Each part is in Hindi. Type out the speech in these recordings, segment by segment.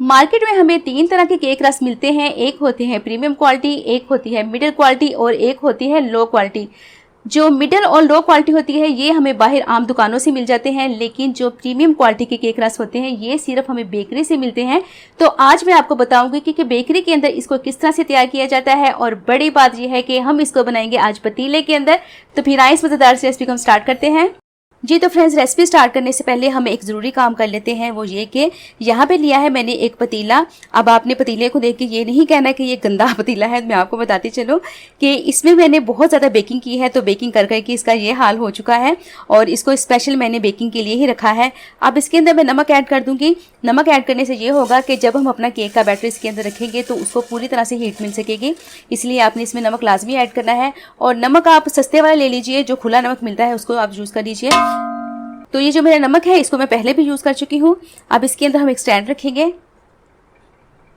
मार्केट में हमें 3 तरह के केक रस मिलते हैं। एक होते हैं प्रीमियम क्वालिटी, एक होती है मिडिल क्वालिटी और एक होती है लो क्वालिटी। जो मिडिल और लो क्वालिटी होती है ये हमें बाहर आम दुकानों से मिल जाते हैं, लेकिन जो प्रीमियम क्वालिटी के केक रस होते हैं ये सिर्फ हमें बेकरी से मिलते हैं। तो आज मैं आपको बताऊंगी कि बेकरी के अंदर इसको किस तरह से तैयार किया जाता है, और बड़ी बात यह है कि हम इसको बनाएंगे आज पतीले के अंदर। तो फिर आइए इस मजेदार से रेसिपी को हम स्टार्ट करते हैं। जी तो फ्रेंड्स, रेसिपी स्टार्ट करने से पहले हम एक ज़रूरी काम कर लेते हैं, वो ये कि यहाँ पे लिया है मैंने एक पतीला। अब आपने पतीले को देख के ये नहीं कहना कि ये गंदा पतीला है। मैं आपको बताती चलूँ कि इसमें मैंने बहुत ज़्यादा बेकिंग की है, तो बेकिंग कर करके इसका ये हाल हो चुका है और इसको स्पेशल मैंने बेकिंग के लिए ही रखा है। अब इसके अंदर मैं नमक ऐड कर दूँगी। नमक ऐड करने से ये होगा कि जब हम अपना केक का बैटर इसके अंदर रखेंगे तो उसको पूरी तरह से हीट मिल सकेगी, इसलिए आपने इसमें नमक लाजमी ऐड करना है। और नमक आप सस्ते वाला ले लीजिए, जो खुला नमक मिलता है उसको आप यूज़ कर लीजिए। तो ये जो मेरा नमक है इसको मैं पहले भी यूज़ कर चुकी हूँ। अब इसके अंदर हम एक स्टैंड रखेंगे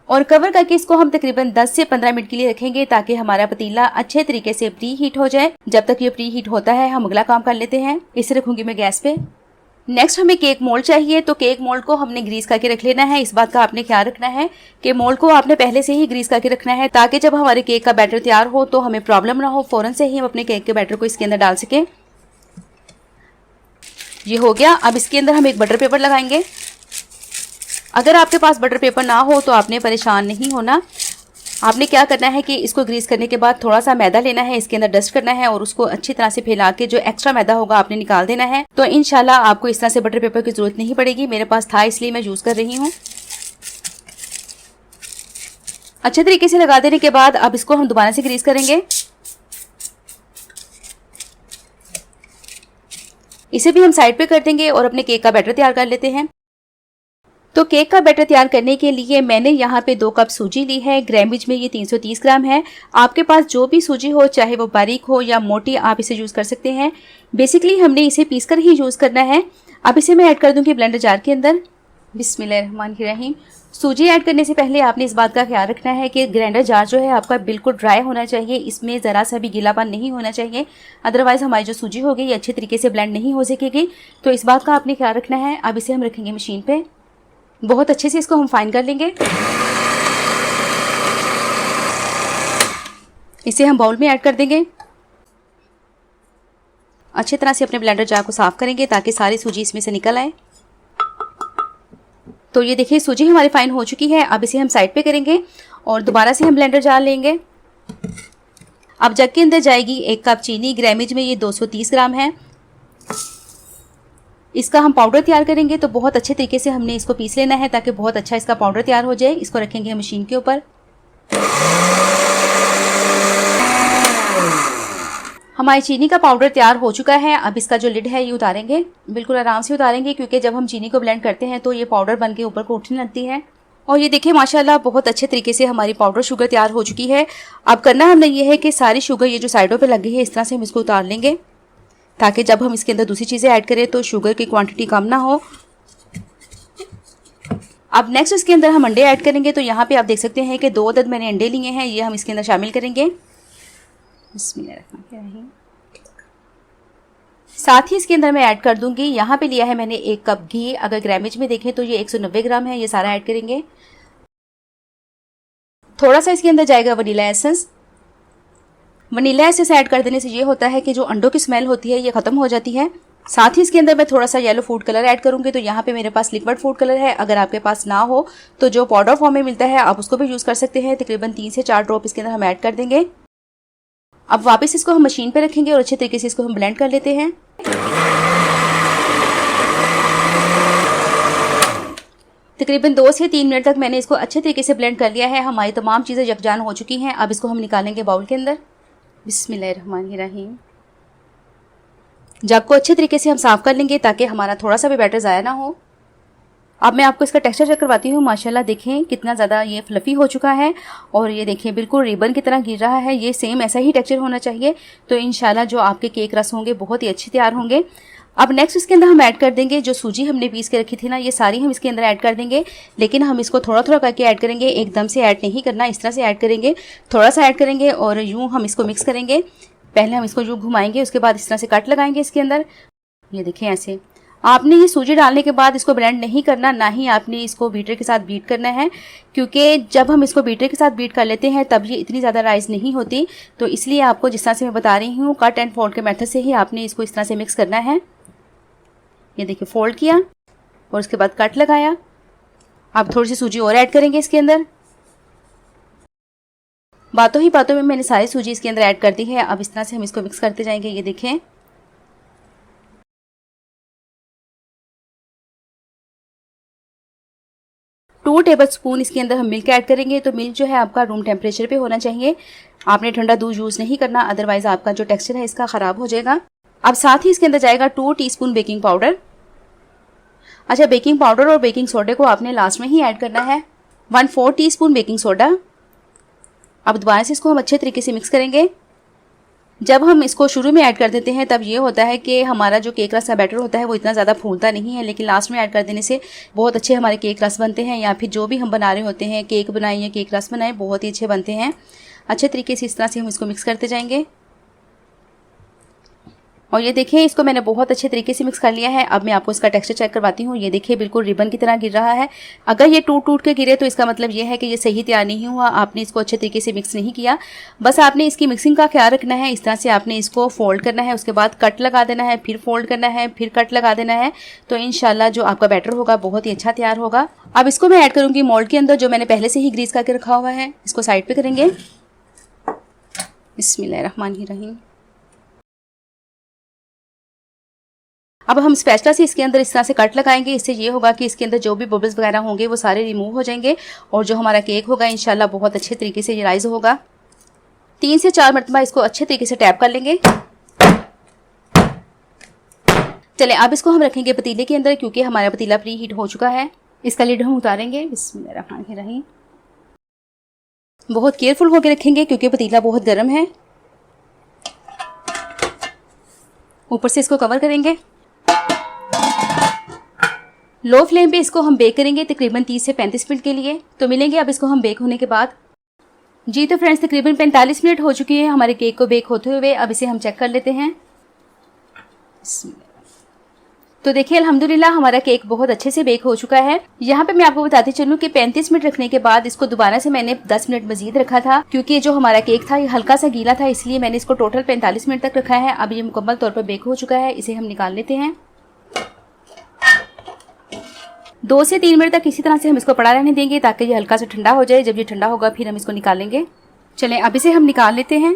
और कवर करके इसको हम तकरीबन 10 से 15 मिनट के लिए रखेंगे, ताकि हमारा पतीला अच्छे तरीके से प्री हीट हो जाए। जब तक ये प्री हीट होता है हम अगला काम कर लेते हैं। इसे रखूंगी मैं गैस पे। नेक्स्ट हमें केक मोल्ड चाहिए, तो केक मोल्ड को हमने ग्रीस करके रख लेना है। इस बात का आपने ख्याल रखना है कि मोल्ड को आपने पहले से ही ग्रीस करके रखना है, ताकि जब हमारे केक का बैटर तैयार हो तो हमें प्रॉब्लम ना हो, फौरन से ही हम अपने केक के बैटर को इसके अंदर डाल सकें। ये हो गया। अब इसके अंदर हम एक बटर पेपर लगाएंगे। अगर आपके पास बटर पेपर ना हो तो आपने परेशान नहीं होना। आपने क्या करना है कि इसको ग्रीस करने के बाद थोड़ा सा मैदा लेना है, इसके अंदर डस्ट करना है और उसको अच्छी तरह से फैला के जो एक्स्ट्रा मैदा होगा आपने निकाल देना है। तो इंशाल्लाह आपको इस तरह से बटर पेपर की जरूरत नहीं पड़ेगी। मेरे पास था इसलिए मैं यूज कर रही हूँ। अच्छे तरीके से लगा देने के बाद अब इसको हम दोबारा से ग्रीस करेंगे। इसे भी हम साइड पे कर देंगे और अपने केक का बैटर तैयार कर लेते हैं। तो केक का बैटर तैयार करने के लिए मैंने यहाँ पे 2 कप सूजी ली है। ग्रामेज में ये 330 ग्राम है। आपके पास जो भी सूजी हो, चाहे वो बारीक हो या मोटी, आप इसे यूज़ कर सकते हैं। बेसिकली हमने इसे पीस कर ही यूज़ करना है। अब इसे मैं ऐड कर दूँगी ब्लेंडर जार के अंदर। बिस्मिल्लाहिर्रहमानिर्रहीम। सूजी ऐड करने से पहले आपने इस बात का ख्याल रखना है कि ग्राइंडर जार जो है आपका बिल्कुल ड्राई होना चाहिए, इसमें ज़रा सा भी गीलापन नहीं होना चाहिए, अदरवाइज़ हमारी जो सूजी होगी ये अच्छे तरीके से ब्लेंड नहीं हो सकेगी। तो इस बात का आपने ख्याल रखना है। अब इसे हम रखेंगे मशीन पे, बहुत अच्छे से इसको हम फाइन कर लेंगे। इसे हम बाउल में ऐड कर देंगे। अच्छी तरह से अपने ब्लेंडर जार को साफ करेंगे ताकि सारी सूजी इसमें से निकल आए। तो ये देखिए सूजी हमारी फाइन हो चुकी है। अब इसे हम साइड पे करेंगे और दोबारा से हम ब्लेंडर जार लेंगे। अब जग के अंदर जाएगी 1 कप चीनी। ग्रामेज में ये 230 ग्राम है। इसका हम पाउडर तैयार करेंगे, तो बहुत अच्छे तरीके से हमने इसको पीस लेना है ताकि बहुत अच्छा इसका पाउडर तैयार हो जाए। इसको रखेंगे मशीन के ऊपर। हमारी चीनी का पाउडर तैयार हो चुका है। अब इसका जो लिड है ये उतारेंगे, बिल्कुल आराम से उतारेंगे, क्योंकि जब हम चीनी को ब्लेंड करते हैं तो ये पाउडर बन के ऊपर को उठने लगती है। और ये देखिए माशाल्लाह बहुत अच्छे तरीके से हमारी पाउडर शुगर तैयार हो चुकी है। अब करना हमने ये है कि सारी शुगर ये जो साइडों पे लगी है इस तरह से हम इसको उतार लेंगे, ताकि जब हम इसके अंदर दूसरी चीज़ें ऐड करें तो शुगर की क्वांटिटी कम ना हो। अब नेक्स्ट इसके अंदर हम अंडे ऐड करेंगे। तो यहाँ पे आप देख सकते हैं कि 2 अदद मैंने अंडे लिए हैं, ये हम इसके अंदर शामिल करेंगे। साथ ही इसके अंदर मैं ऐड कर दूंगी, यहाँ पे लिया है मैंने 1 कप घी। अगर ग्रामेज में देखें तो ये 190 ग्राम है। ये सारा ऐड करेंगे। थोड़ा सा इसके अंदर जाएगा vanilla essence. Vanilla essence add कर देने से ये होता है कि जो अंडों की स्मेल होती है ये खत्म हो जाती है। साथ ही इसके अंदर मैं थोड़ा सा येलो फूड कलर ऐड करूंगी। तो यहाँ पे मेरे पास लिक्विड फूड कलर है। अगर आपके पास ना हो तो जो पाउडर फॉर्म में मिलता है आप उसको भी यूज़ कर सकते हैं। तकरीबन 3 से 4 ड्रॉप इसके अंदर हम ऐड कर देंगे। अब वापस इसको हम मशीन पे रखेंगे और अच्छे तरीके से इसको हम ब्लेंड कर लेते हैं। तकरीबन 2 से 3 मिनट तक मैंने इसको अच्छे तरीके से ब्लेंड कर लिया है। हमारी तमाम चीज़ें यकजान हो चुकी हैं। अब इसको हम निकालेंगे बाउल के अंदर। बिस्मिल्लाहिर्रहमानिर्रहीम। जग को अच्छे तरीके से हम साफ कर लेंगे ताकि हमारा थोड़ा सा भी बैटर ज़ाया ना हो। अब मैं आपको इसका टेक्सचर चेक करवाती हूँ। माशाल्लाह देखें कितना ज़्यादा ये फ्लफ़ी हो चुका है और ये देखिए बिल्कुल रिबन की तरह गिर रहा है। ये सेम ऐसा ही टेक्सचर होना चाहिए। तो इंशाल्लाह जो आपके केक रस होंगे बहुत ही अच्छे तैयार होंगे। अब नेक्स्ट इसके अंदर हम ऐड कर देंगे जो सूजी हमने पीस के रखी थी ना, ये सारी हम इसके अंदर ऐड कर देंगे। लेकिन हम इसको थोड़ा थोड़ा करके ऐड करेंगे, एकदम से ऐड नहीं करना। इस तरह से ऐड करेंगे, थोड़ा सा ऐड करेंगे और यूँ हम इसको मिक्स करेंगे। पहले हम इसको यूँ घुमाएंगे, उसके बाद इस तरह से कट लगाएंगे इसके अंदर। ये देखें ऐसे। आपने ये सूजी डालने के बाद इसको ब्लेंड नहीं करना, ना ही आपने इसको बीटर के साथ बीट करना है, क्योंकि जब हम इसको बीटर के साथ बीट कर लेते हैं तब ये इतनी ज़्यादा राइस नहीं होती। तो इसलिए आपको जिस तरह से मैं बता रही हूँ कट एंड फोल्ड के मेथड से ही आपने इसको इस तरह से मिक्स करना है। ये देखिए फोल्ड किया और उसके बाद कट लगाया। अब थोड़ी सी सूजी और ऐड करेंगे इसके अंदर। बातों ही बातों में मैंने सारी सूजी इसके अंदर ऐड कर दी है। अब इस तरह से हम इसको मिक्स करते जाएंगे। ये देखें, 2 टेबलस्पून इसके अंदर हम मिल्क ऐड करेंगे। तो मिल्क जो है आपका रूम टेम्परेचर पे होना चाहिए। आपने ठंडा दूध यूज़ नहीं करना, अदरवाइज आपका जो टेक्सचर है इसका ख़राब हो जाएगा। अब साथ ही इसके अंदर जाएगा 2 टीस्पून बेकिंग पाउडर। अच्छा, बेकिंग पाउडर और बेकिंग सोडे को आपने लास्ट में ही ऐड करना है। 1/4 टीस्पून बेकिंग सोडा। अब दोबारा से इसको हम अच्छे तरीके से मिक्स करेंगे। जब हम इसको शुरू में ऐड कर देते हैं तब ये होता है कि हमारा जो केक रस का बैटर होता है वो इतना ज़्यादा फूलता नहीं है, लेकिन लास्ट में ऐड कर देने से बहुत अच्छे हमारे केक रस बनते हैं, या फिर जो भी हम बना रहे होते हैं, केक बनाए या केक रस बनाए, बहुत ही अच्छे बनते हैं। अच्छे तरीके से इस तरह से हम इसको मिक्स करते जाएंगे। और ये देखिए, इसको मैंने बहुत अच्छे तरीके से मिक्स कर लिया है। अब मैं आपको इसका टेक्सचर चेक करवाती हूँ। ये देखिए, बिल्कुल रिबन की तरह गिर रहा है। अगर ये टूट के गिरे तो इसका मतलब ये है कि ये सही तैयार नहीं हुआ, आपने इसको अच्छे तरीके से मिक्स नहीं किया। बस आपने इसकी मिक्सिंग का ख्याल रखना है। इस तरह से आपने इसको फोल्ड करना है, उसके बाद कट लगा देना है, फिर फोल्ड करना है, फिर कट लगा देना है। तो इंशाल्लाह जो आपका बैटर होगा बहुत ही अच्छा तैयार होगा। अब इसको मैं ऐड करूँगी मोल्ड के अंदर, जो मैंने पहले से ही ग्रीस करके रखा हुआ है। इसको साइड पर करेंगे। बिस्मिल्लाहिर्रहमानिर्रहीम। अब हम स्पैचुला से इसके अंदर इस तरह से कट लगाएंगे। इससे ये होगा कि इसके अंदर जो भी बबल्स वगैरह होंगे वो सारे रिमूव हो जाएंगे और जो हमारा केक होगा इंशाल्लाह बहुत अच्छे तरीके से ये राइज होगा। 3 से 4 मरतबा इसको अच्छे तरीके से टैप कर लेंगे। चले, अब इसको हम रखेंगे पतीले के अंदर, क्योंकि हमारा पतीला प्री हीट हो चुका है। इसका लिड हम उतारेंगे। बिस्मिल्लाहिर्रहमानिर्रहीम। बहुत केयरफुल होकर रखेंगे क्योंकि पतीला बहुत गर्म है। ऊपर से इसको कवर करेंगे। लो फ्लेम पे इसको हम बेक करेंगे तकरीबन 30 से 35 मिनट के लिए। तो मिलेंगे अब इसको हम बेक होने के बाद। जी तो फ्रेंड्स, तकरीबन 45 मिनट हो चुकी है हमारे केक को बेक होते हुए। अब इसे हम चेक कर लेते हैं। तो देखिए, अल्हम्दुलिल्लाह हमारा केक बहुत अच्छे से बेक हो चुका है। यहाँ पे मैं आपको बताती चलूँ कि 35 मिनट रखने के बाद इसको दोबारा से मैंने 10 मिनट मजीद रखा था, क्योंकि जो हमारा केक था ये हल्का सा गीला था, इसलिए मैंने इसको टोटल 45 मिनट तक रखा है। अब ये मुकम्मल तौर पर बेक हो चुका है। इसे हम निकाल लेते हैं। 2 से 3 मिनट तक इसी तरह से हम इसको पड़ा रहने देंगे ताकि ये हल्का सा ठंडा हो जाए। जब ये ठंडा होगा फिर हम इसको निकालेंगे। चलें, अब इसे हम निकाल लेते हैं।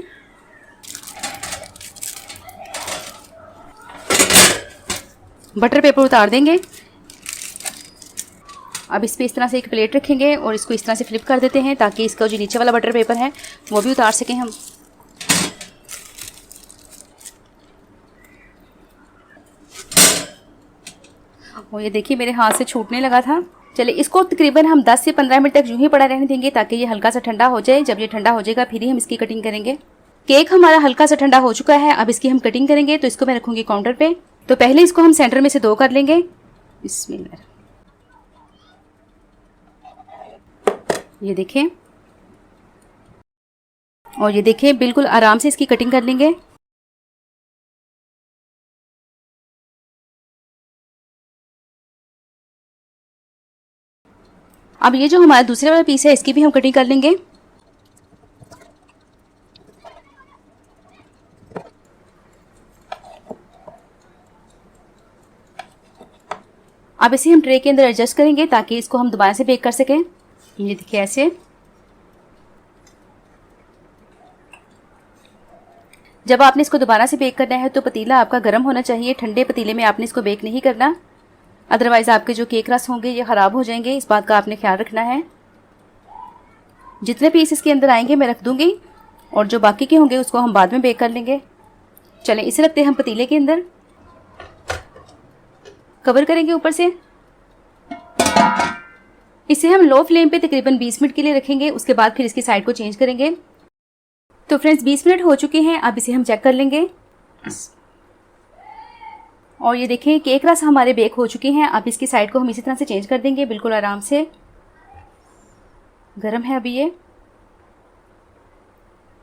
बटर पेपर उतार देंगे। अब इस पे इस तरह से एक प्लेट रखेंगे और इसको इस तरह से फ्लिप कर देते हैं ताकि इसका जो नीचे वाला बटर पेपर है वो भी उतार सकें हम। और ये देखिए, मेरे हाथ से छूटने लगा था। चलिए, इसको तकरीबन हम 10 से 15 मिनट तक यूं ही पड़ा रहने देंगे ताकि ये हल्का सा ठंडा हो जाए। जब ये ठंडा हो जाएगा फिर ही हम इसकी कटिंग करेंगे। केक हमारा हल्का सा ठंडा हो चुका है। अब इसकी हम कटिंग करेंगे। तो इसको मैं रखूंगी काउंटर पे। तो पहले इसको हम सेंटर में से 2 कर लेंगे। बिस्मिल्लाह। ये देखें, और ये देखें, बिल्कुल आराम से इसकी कटिंग कर लेंगे। अब ये जो हमारा दूसरे वाला पीस है इसकी भी हम कटिंग कर लेंगे। अब इसे हम ट्रे के अंदर एडजस्ट करेंगे ताकि इसको हम दोबारा से बेक कर सकें। ये देखिए ऐसे। जब आपने इसको दोबारा से बेक करना है तो पतीला आपका गर्म होना चाहिए। ठंडे पतीले में आपने इसको बेक नहीं करना, अदरवाइज आपके जो केक रस होंगे ये ख़राब हो जाएंगे। इस बात का आपने ख्याल रखना है। जितने पीस इसके अंदर आएंगे मैं रख दूंगी और जो बाकी के होंगे उसको हम बाद में बेक कर लेंगे। चलें, इसे रखते हैं हम पतीले के अंदर। कवर करेंगे ऊपर से। इसे हम लो फ्लेम पे तकरीबन 20 मिनट के लिए रखेंगे। उसके बाद फिर इसकी साइड को चेंज करेंगे। तो फ्रेंड्स, 20 मिनट हो चुके हैं। अब इसे हम चेक कर लेंगे। और ये देखें, केक रस हमारे बेक हो चुके हैं। अब इसकी साइड को हम इसी तरह से चेंज कर देंगे, बिल्कुल आराम से। गरम है अभी ये।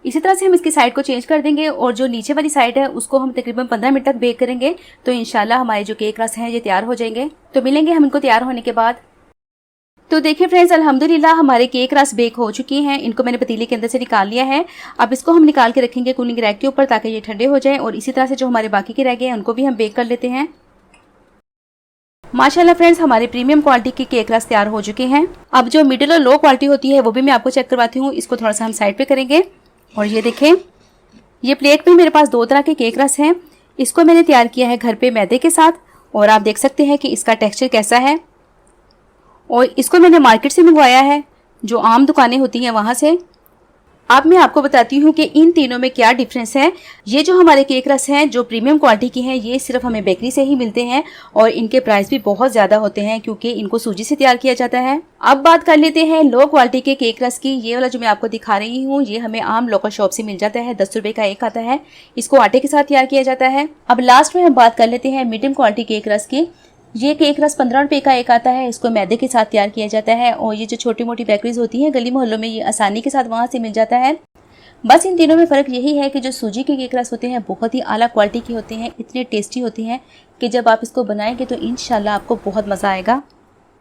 इसी तरह से हम इसकी साइड को चेंज कर देंगे और जो नीचे वाली साइड है उसको हम तकरीबन 15 मिनट तक बेक करेंगे। तो इंशाल्लाह हमारे जो केक रस हैं ये तैयार हो जाएंगे। तो मिलेंगे हम इनको तैयार होने के बाद। तो देखिए फ्रेंड्स, अल्हम्दुलिल्लाह हमारे केक रस बेक हो चुकी हैं। इनको मैंने पतीले के अंदर से निकाल लिया है। अब इसको हम निकाल के रखेंगे कूलिंग रैक के ऊपर ताकि ये ठंडे हो जाएं। और इसी तरह से जो हमारे बाकी के रह गए हैं उनको भी हम बेक कर लेते हैं। माशाल्लाह फ्रेंड्स, हमारे प्रीमियम क्वालिटी के केक रस तैयार हो चुके हैं। अब जो मिडिल और लो क्वालिटी होती है वो भी मैं आपको चेक करवाती हूँ। इसको थोड़ा सा हम साइड पे करेंगे। और ये देखें, ये प्लेट में मेरे पास 2 तरह के केक रस हैं। इसको मैंने तैयार किया है घर पे मैदे के साथ और आप देख सकते हैं कि इसका टेक्सचर कैसा है। और इसको मैंने मार्केट से मंगवाया है, जो आम दुकानें होती हैं वहां से। अब मैं आपको बताती हूँ कि इन तीनों में क्या डिफरेंस है। ये जो हमारे केक रस हैं जो प्रीमियम क्वालिटी के हैं, ये सिर्फ हमें बेकरी से ही मिलते हैं और इनके प्राइस भी बहुत ज़्यादा होते हैं क्योंकि इनको सूजी से तैयार किया जाता है। अब बात कर लेते हैं लो क्वालिटी के केक रस की। ये वाला जो मैं आपको दिखा रही हूँ ये हमें आम लोकल शॉप से मिल जाता है। 10 रुपये का एक आता है। इसको आटे के साथ तैयार किया जाता है। अब लास्ट में हम बात कर लेते हैं मीडियम क्वालिटी केक रस की। ये केक रस 15 रुपये का एक आता है। इसको मैदे के साथ तैयार किया जाता है और ये जो छोटी मोटी बेकरीज होती हैं गली मोहल्लों में, ये आसानी के साथ वहाँ से मिल जाता है। बस इन तीनों में फ़र्क यही है कि जो सूजी के केक रस होते हैं बहुत ही आला क्वालिटी के होते हैं, इतने टेस्टी होते हैं कि जब आप इसको बनाएंगे तो इंशाल्लाह आपको बहुत मज़ा आएगा।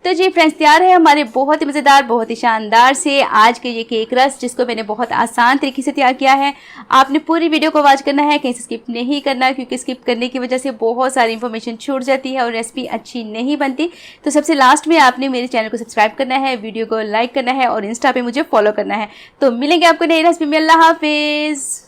तो जी फ्रेंड्स, तैयार है हमारे बहुत ही मज़ेदार, बहुत ही शानदार से आज के ये केक रस, जिसको मैंने बहुत आसान तरीके से तैयार किया है। आपने पूरी वीडियो को वॉच करना है, कहीं से स्किप नहीं करना, क्योंकि स्किप करने की वजह से बहुत सारी इन्फॉर्मेशन छूट जाती है और रेसिपी अच्छी नहीं बनती। तो सबसे लास्ट में आपने मेरे चैनल को सब्सक्राइब करना है, वीडियो को लाइक करना है और इंस्टा पे मुझे फॉलो करना है। तो मिलेंगे आपको नई रेसिपी में। अल्लाह हाफिज़।